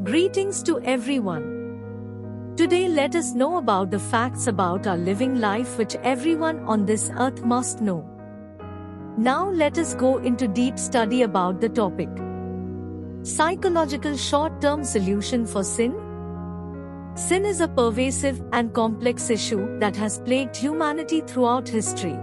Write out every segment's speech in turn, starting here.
Greetings to everyone. Today let us know about the facts about our living life which everyone on this earth must know. Now let us go into deep study about the topic. Psychological short-term solution for sin. Sin is a pervasive and complex issue that has plagued humanity throughout history.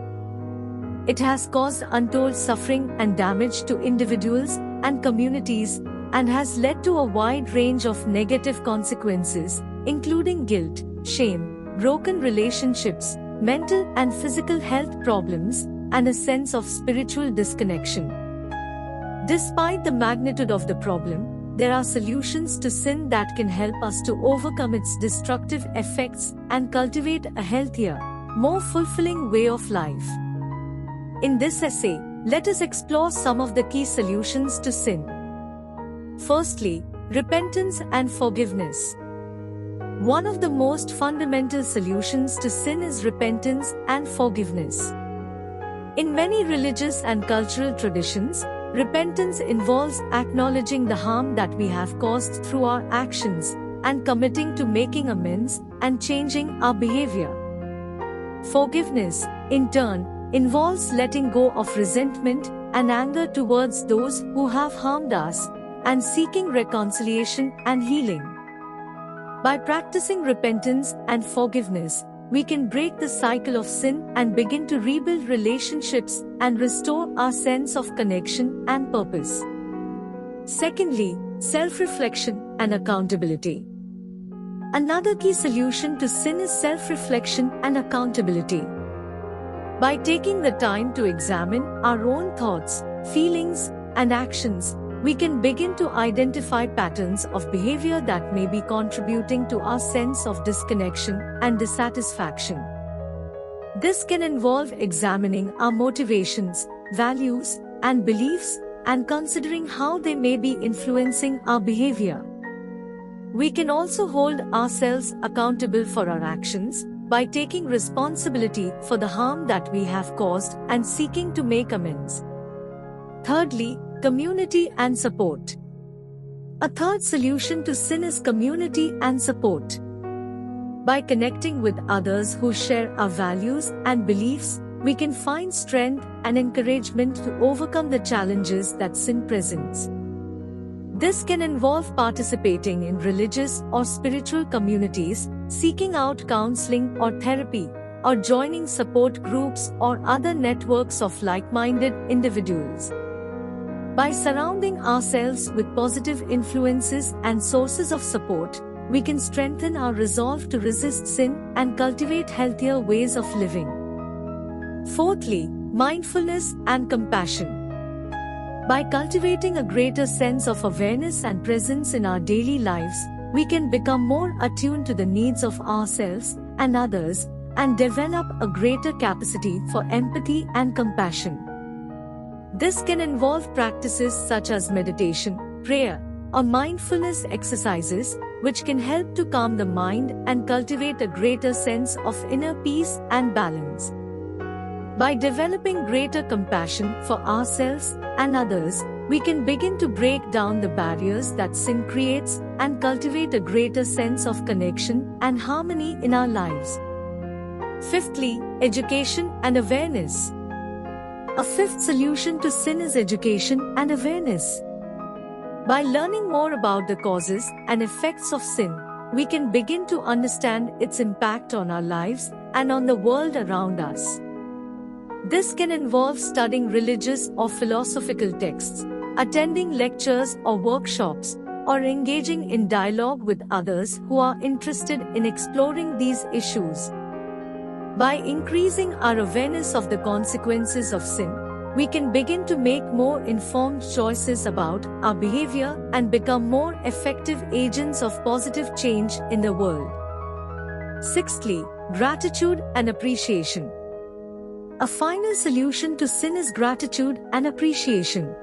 It has caused untold suffering and damage to individuals and communities, and has led to a wide range of negative consequences, including guilt, shame, broken relationships, mental and physical health problems, and a sense of spiritual disconnection. Despite the magnitude of the problem, there are solutions to sin that can help us to overcome its destructive effects and cultivate a healthier, more fulfilling way of life. In this essay, let us explore some of the key solutions to sin. Firstly, repentance and forgiveness. One of the most fundamental solutions to sin is repentance and forgiveness. In many religious and cultural traditions, repentance involves acknowledging the harm that we have caused through our actions and committing to making amends and changing our behavior. Forgiveness, in turn, involves letting go of resentment and anger towards those who have harmed us and seeking reconciliation and healing. By practicing repentance and forgiveness, we can break the cycle of sin and begin to rebuild relationships and restore our sense of connection and purpose. Secondly, self-reflection and accountability. Another key solution to sin is self-reflection and accountability. By taking the time to examine our own thoughts, feelings, and actions, we can begin to identify patterns of behavior that may be contributing to our sense of disconnection and dissatisfaction. This can involve examining our motivations, values, and beliefs, and considering how they may be influencing our behavior. We can also hold ourselves accountable for our actions by taking responsibility for the harm that we have caused and seeking to make amends. Thirdly, community and support. A third solution to sin is community and support. By connecting with others who share our values and beliefs, we can find strength and encouragement to overcome the challenges that sin presents. This can involve participating in religious or spiritual communities, seeking out counseling or therapy, or joining support groups or other networks of like-minded individuals. By surrounding ourselves with positive influences and sources of support, we can strengthen our resolve to resist sin and cultivate healthier ways of living. Fourthly, mindfulness and compassion. By cultivating a greater sense of awareness and presence in our daily lives, we can become more attuned to the needs of ourselves and others, and develop a greater capacity for empathy and compassion. This can involve practices such as meditation, prayer, or mindfulness exercises, which can help to calm the mind and cultivate a greater sense of inner peace and balance. By developing greater compassion for ourselves and others, we can begin to break down the barriers that sin creates and cultivate a greater sense of connection and harmony in our lives. Fifthly, education and awareness. A fifth solution to sin is education and awareness. By learning more about the causes and effects of sin, we can begin to understand its impact on our lives and on the world around us. This can involve studying religious or philosophical texts, attending lectures or workshops, or engaging in dialogue with others who are interested in exploring these issues. By increasing our awareness of the consequences of sin, we can begin to make more informed choices about our behavior and become more effective agents of positive change in the world. Sixthly, gratitude and appreciation. A final solution to sin is gratitude and appreciation.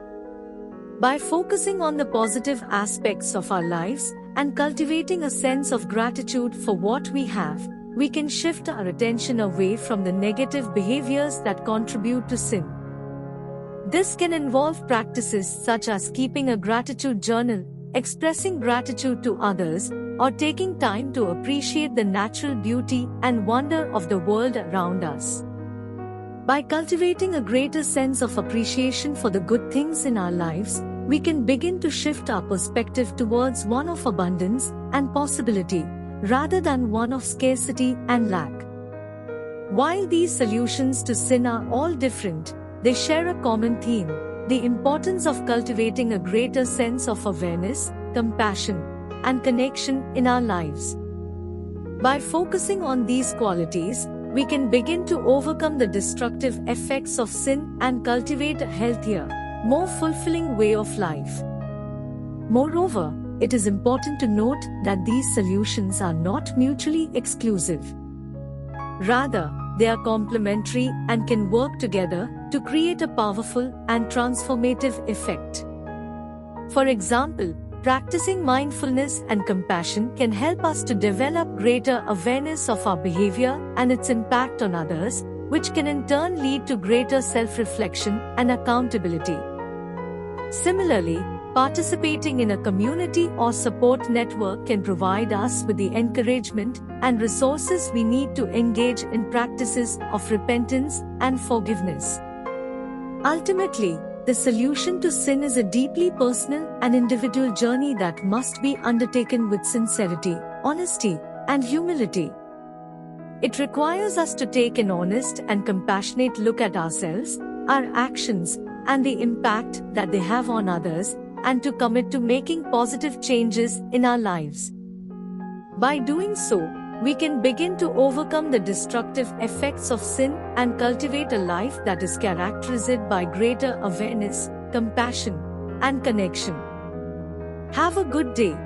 By focusing on the positive aspects of our lives and cultivating a sense of gratitude for what we have, we can shift our attention away from the negative behaviors that contribute to sin. This can involve practices such as keeping a gratitude journal, expressing gratitude to others, or taking time to appreciate the natural beauty and wonder of the world around us. By cultivating a greater sense of appreciation for the good things in our lives, we can begin to shift our perspective towards one of abundance and possibility, rather than one of scarcity and lack. While these solutions to sin are all different, they share a common theme: the importance of cultivating a greater sense of awareness, compassion, and connection in our lives. By focusing on these qualities, we can begin to overcome the destructive effects of sin and cultivate a healthier, more fulfilling way of life. Moreover, it is important to note that these solutions are not mutually exclusive. Rather, they are complementary and can work together to create a powerful and transformative effect. For example, practicing mindfulness and compassion can help us to develop greater awareness of our behavior and its impact on others, which can in turn lead to greater self-reflection and accountability. Similarly, participating in a community or support network can provide us with the encouragement and resources we need to engage in practices of repentance and forgiveness. Ultimately, the solution to sin is a deeply personal and individual journey that must be undertaken with sincerity, honesty, and humility. It requires us to take an honest and compassionate look at ourselves, our actions, and the impact that they have on others, and to commit to making positive changes in our lives. By doing so, we can begin to overcome the destructive effects of sin and cultivate a life that is characterized by greater awareness, compassion, and connection. Have a good day.